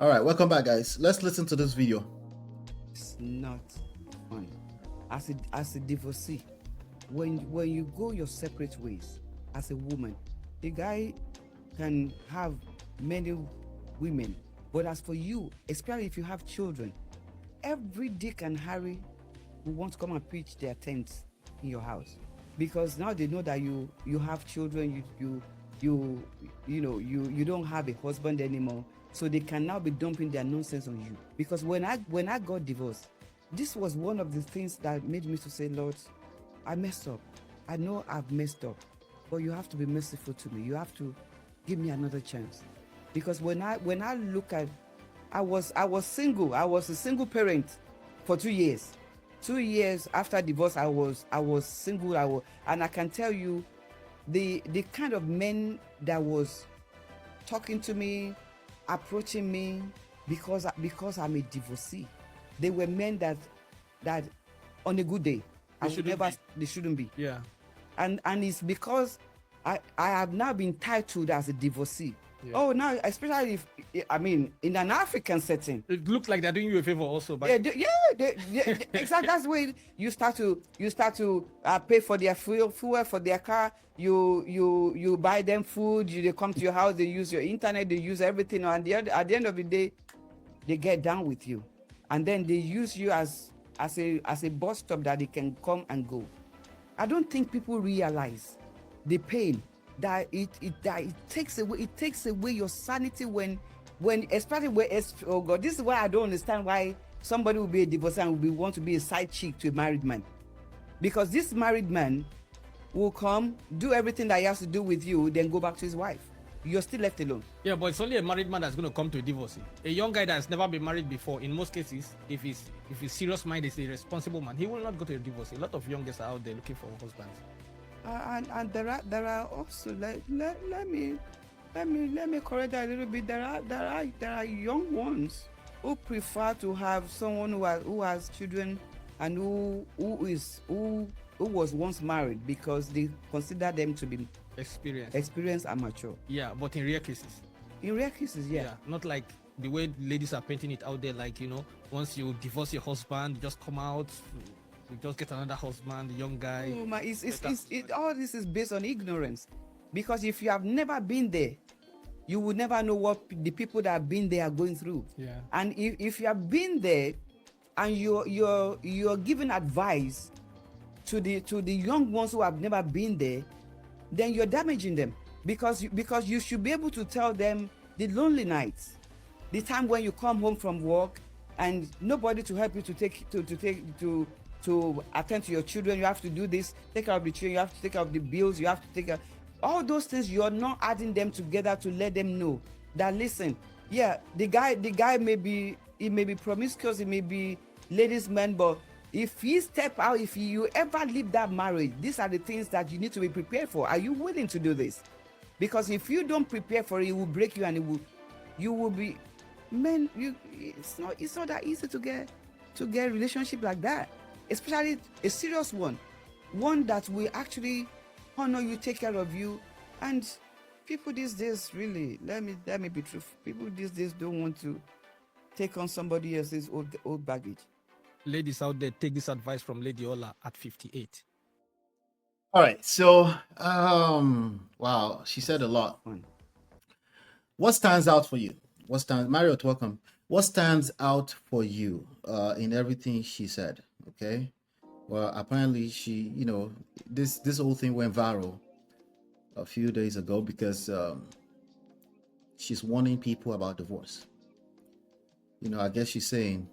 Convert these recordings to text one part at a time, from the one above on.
All right, welcome back, guys. Let's listen to this video. It's not fun. As a divorcee, when you go your separate ways as a woman, the guy can have many women, but as for you, especially if you have children, every Dick and Harry will want to come and pitch their tents in your house, because now they know that you have children, you don't have a husband anymore, so they can now be dumping their nonsense on you. Because when I got divorced, this was one of the things that made me to say, Lord, I messed up. I know I've messed up, but you have to be merciful to me. You have to give me another chance. Because when I look at, I was single. I was a single parent for 2 years. 2 years after divorce, I was single. And I can tell you, the kind of men that was talking to me, approaching me, because I'm a divorcee. They were men that on a good day, they shouldn't be. Yeah. And it's because I have now been titled as a divorcee. Yeah. Oh, now, especially if, I mean, in an African setting, it looks like they're doing you a favor also. But exactly. That's where you start to pay for their fuel for their car. You buy them food. They come to your house. They use your internet. They use everything. And at the end of the day, they get down with you, and then they use you as a bus stop that they can come and go. I don't think people realize the pain that it takes away your sanity when especially when, oh God, this is why I don't understand why somebody will be a divorcee and will want to be a side chick to a married man. Because this married man will come, do everything that he has to do with you, then go back to his wife. You're still left alone. Yeah, but it's only a married man that's going to come to a divorce. A young guy that's never been married before, in most cases, if his serious mind is a responsible man, he will not go to a divorce. A lot of young guys are out there looking for husbands. And there are also, let me correct that a little bit. There are young ones who prefer to have someone who has children and who was once married, because they consider them to be experienced and mature. Yeah, but in rare cases. Yeah. Not like the way ladies are painting it out there, like, once you divorce your husband, you just come out, you just get another husband, the young guy. Oh, all this is based on ignorance. Because if you have never been there, you will never know what the people that have been there are going through. Yeah. And if you have been there and you're giving advice to the young ones who have never been there, then you're damaging them. Because you should be able to tell them the lonely nights, the time when you come home from work and nobody to help you to attend to your children. You have to do this, take care of the children, you have to take care of the bills, you have to take care all those things. You're not adding them together to let them know that, listen, yeah, the guy may be promiscuous, he may be ladies' man, but if he step out, if you ever leave that marriage, these are the things that you need to be prepared for. Are you willing to do this? Because if you don't prepare for it, it will break you, and you will be, man, it's not that easy to get a relationship like that, especially a serious one that will actually honor you, take care of you. And people these days, really, let me be truthful, people these days don't want to take on somebody else's old baggage. Ladies out there, take this advice from Lady Ola at 58. All right, so wow, she said a lot. What stands out for you? Marriott, welcome. What stands out for you in everything she said? Okay. Well, apparently she, this whole thing went viral a few days ago because she's warning people about divorce. I guess she's saying,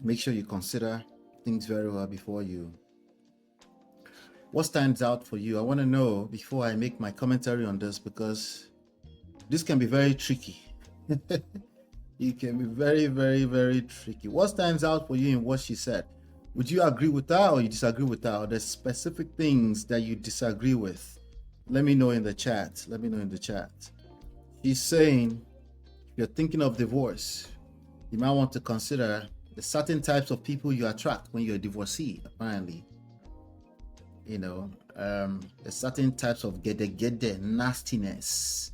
make sure you consider things very well before you. What stands out for you? I want to know before I make my commentary on this, because this can be very tricky. It can be very, very, very tricky. What stands out for you in what she said? Would you agree with that, or you disagree with that, or there's specific things that you disagree with? Let me know in the chat. She's saying, if you're thinking of divorce, you might want to consider the certain types of people you attract when you're a divorcee, apparently. The certain types of gede nastiness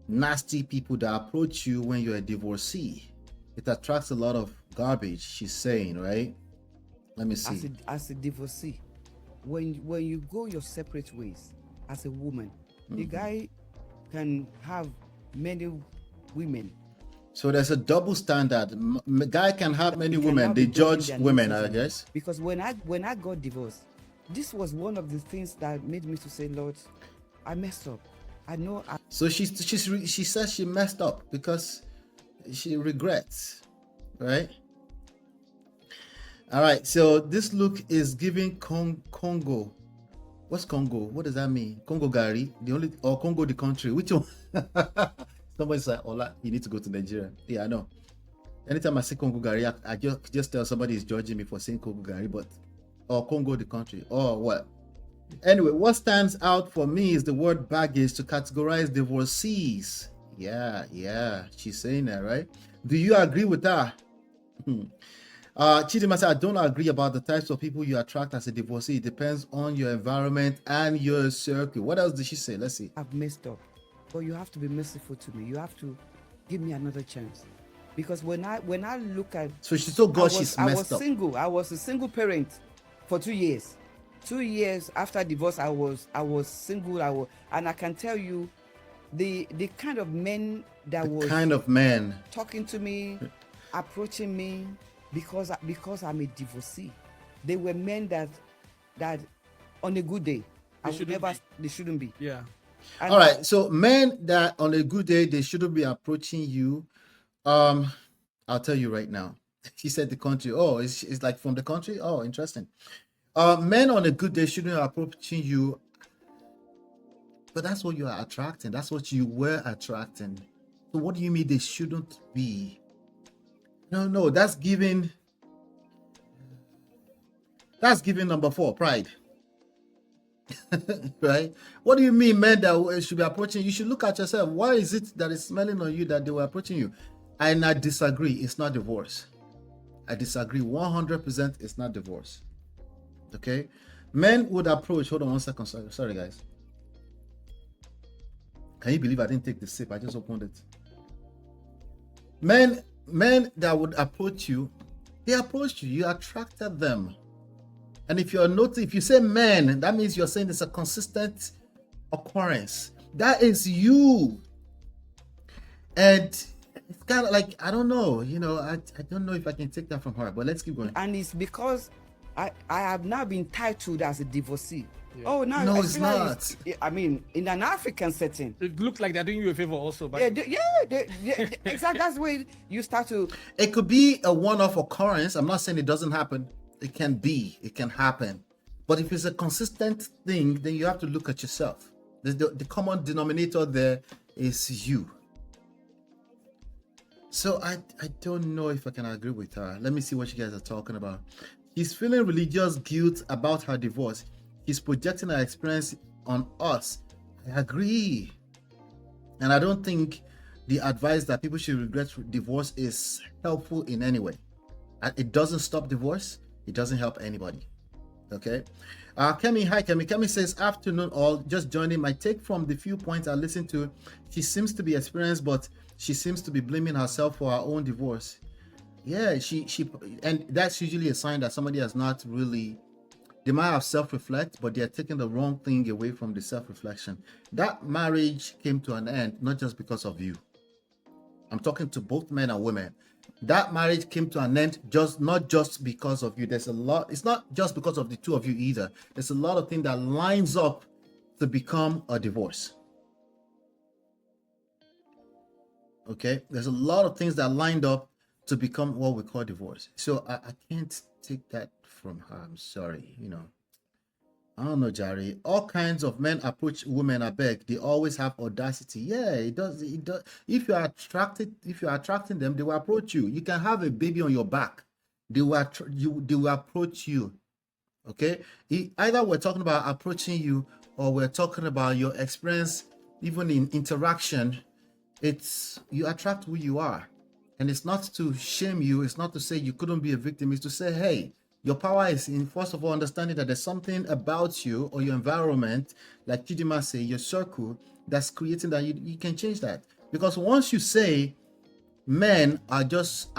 nasty people that approach you when you're a divorcee. It attracts a lot of garbage, she's saying, right? Let me see. As a divorcee, when you go your separate ways as a woman, the guy can have many women. So there's a double standard. Guy can have many He women. cannot They be judging judge their women, I nonsense. guess. Because when I got divorced, this was one of the things that made me to say, Lord, I messed up. I know So she says she messed up because she regrets, right? All right. So this look is giving Congo. What's Congo? What does that mean? Congo Gary, the only, or Congo the country? Which one? Somebody said, Ola, you need to go to Nigeria. Yeah, I know. Anytime I say Congo Gary, I just tell somebody is judging me for saying Congo Gary, but or Congo the country, or what? Anyway, what stands out for me is the word baggage to categorize divorcees. Yeah, she's saying that, right? Do you agree with that? Chidima said, I don't agree about the types of people you attract as a divorcee. It depends on your environment and your circle. What else did she say? Let's see. I've messed up, but you have to be merciful to me. You have to give me another chance, because when I look at, so she told God she's messed up. Single. I was a single parent for 2 years. 2 years after divorce, I was single. And I can tell you, the kind of men that was kind of men talking to me, approaching me, because I'm a divorcee. They were men that on a good day, they shouldn't be. Yeah. And all right, so men that on a good day they shouldn't be approaching you. I'll tell you right now. She said the country. Oh, it's like from the country. Oh, interesting. Men on a good day shouldn't be approaching you, but that's what you are attracting. That's what you were attracting. So what do you mean they shouldn't be? No, that's giving number 4, pride. Right? What do you mean men that should be approaching you? Should look at yourself. Why is it that it's smelling on you that they were approaching you? And I disagree. It's not divorce. I disagree 100%. It's not divorce. Okay? Men would approach. Hold on 1 second. Sorry, guys. Can you believe I didn't take the sip? I just opened it. Men that would approach you, they approached you. You attracted them. And if you say men, that means you're saying it's a consistent occurrence. That is you. And it's kind of like, I don't know, I don't know if I can take that from her, but let's keep going. And it's because I have now been titled as a divorcee. Yeah. Oh, no, it's not. I mean, in an African setting, it looks like they're doing you a favor also. But exactly. That's where you start to. It could be a one-off occurrence. I'm not saying it doesn't happen. It can happen. But if it's a consistent thing, then you have to look at yourself. The common denominator there is you. So I don't know if I can agree with her. Let me see what you guys are talking about. She's feeling religious guilt about her divorce. She's projecting her experience on us. I agree. And I don't think the advice that people should regret divorce is helpful in any way. It doesn't stop divorce. It doesn't help anybody. Okay. Kemi, hi Kemi. Kemi says, afternoon all, just joining. My take from the few points I listened to, she seems to be experienced, but she seems to be blaming herself for her own divorce. Yeah, she and that's usually a sign that somebody has not really, they might have self-reflect, but they're taking the wrong thing away from the self-reflection. That marriage came to an end, not just because of you. I'm talking to both men and women. That marriage came to an end not just because of you. There's a lot. It's not just because of the two of you either. There's a lot of things that lines up to become a divorce. Okay? There's a lot of things that lined up to become what we call divorce. So I can't take that from her. I'm sorry, I don't know, Jerry. All kinds of men approach women, I beg. They always have audacity. Yeah, it does. If you're attracting them, they will approach you. You can have a baby on your back. They will approach you. Okay? Either we're talking about approaching you or we're talking about your experience, even in interaction. You attract who you are. And it's not to shame you. It's not to say you couldn't be a victim. It's to say, hey, your power is in, first of all, understanding that there's something about you or your environment, like Chidima say, your circle, that's creating that you can change that. Because once you say men are just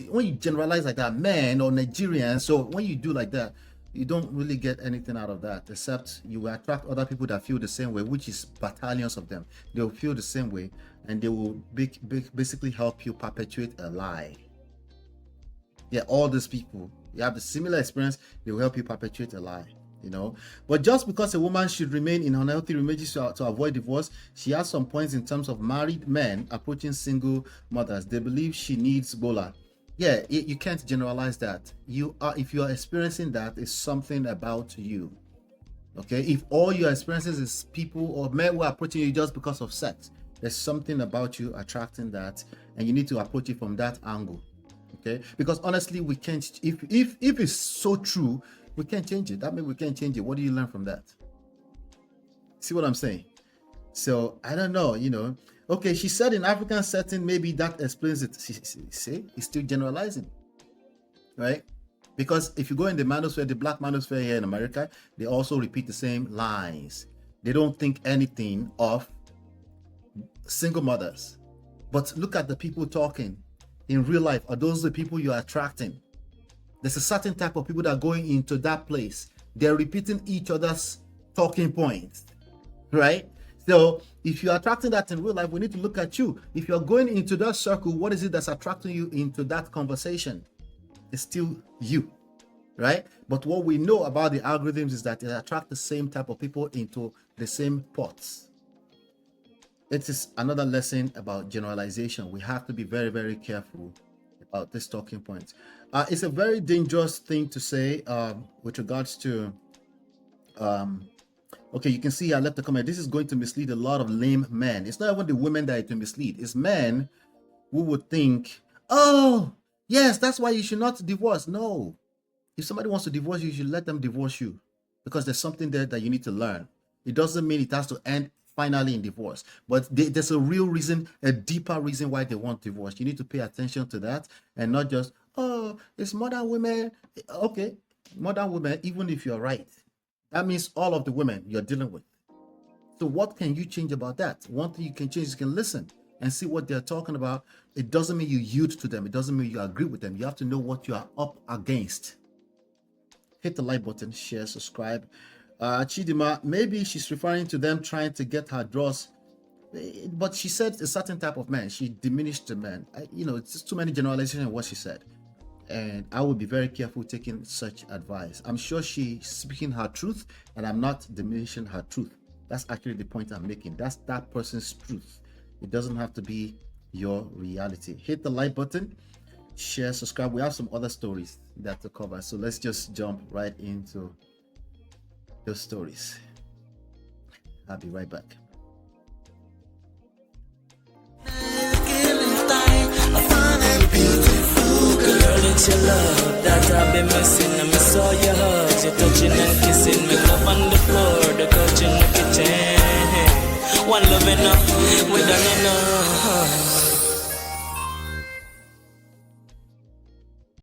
when you generalize like that, men or Nigerians, so when you do like that, you don't really get anything out of that, except you will attract other people that feel the same way, which is battalions of them. They'll feel the same way, and they will basically help you perpetuate a lie. Yeah, all these people, you have the similar experience, they will help you perpetuate a lie. But just because a woman should remain in unhealthy relationships to avoid divorce, she has some points in terms of married men approaching single mothers. They believe she needs Bola. Yeah, you can't generalize that. If you are experiencing that, it's something about you. Okay, if all your experiences is people or men who are approaching you just because of sex, there's something about you attracting that, and you need to approach it from that angle. Okay, because honestly, we can't. If it's so true, we can't change it. That means we can't change it. What do you learn from that? See what I'm saying? So I don't know. Okay, she said in African setting, maybe that explains it. See, it's still generalizing, right? Because if you go in the manosphere, the black manosphere here in America, they also repeat the same lies. They don't think anything of single mothers. But look at the people talking in real life. Are those the people you're attracting? There's a certain type of people that are going into that place. They're repeating each other's talking points, right? So if you're attracting that in real life, we need to look at you. If you're going into that circle, what is it that's attracting you into that conversation? It's still you, right? But what we know about the algorithms is that they attract the same type of people into the same pots. It is another lesson about generalization. We have to be very, very careful about this talking point. It's a very dangerous thing to say with regards to okay, you can see I left a comment. This is going to mislead a lot of lame men. It's not even the women that it will mislead. It's men who would think, oh, yes, that's why you should not divorce. No. If somebody wants to divorce you, you should let them divorce you, because there's something there that you need to learn. It doesn't mean it has to end finally in divorce, but there's a real reason, a deeper reason why they want divorce. You need to pay attention to that and not just, oh, it's modern women. Okay, modern women, even if you're right, that means all of the women you're dealing with. So what can you change about that? One thing you can change is you can listen and see what they're talking about. It doesn't mean you yield to them. It doesn't mean you agree with them. You have to know what you are up against. Hit the like button, share, subscribe. Chidima, maybe she's referring to them trying to get her draws, but she said a certain type of man. She diminished the man. It's just too many generalizations in what she said. And I would be very careful taking such advice. I'm sure she's speaking her truth, and I'm not diminishing her truth. That's actually the point I'm making. That's that person's truth. It doesn't have to be your reality. Hit the like button, share, subscribe. We have some other stories that to cover. So let's just jump right into those stories. I'll be right back. Girl, it's your love that I've been missing. I miss all your hugs, your touching and kissing. Make love on the floor, the couch in the kitchen. One love enough, we done enough.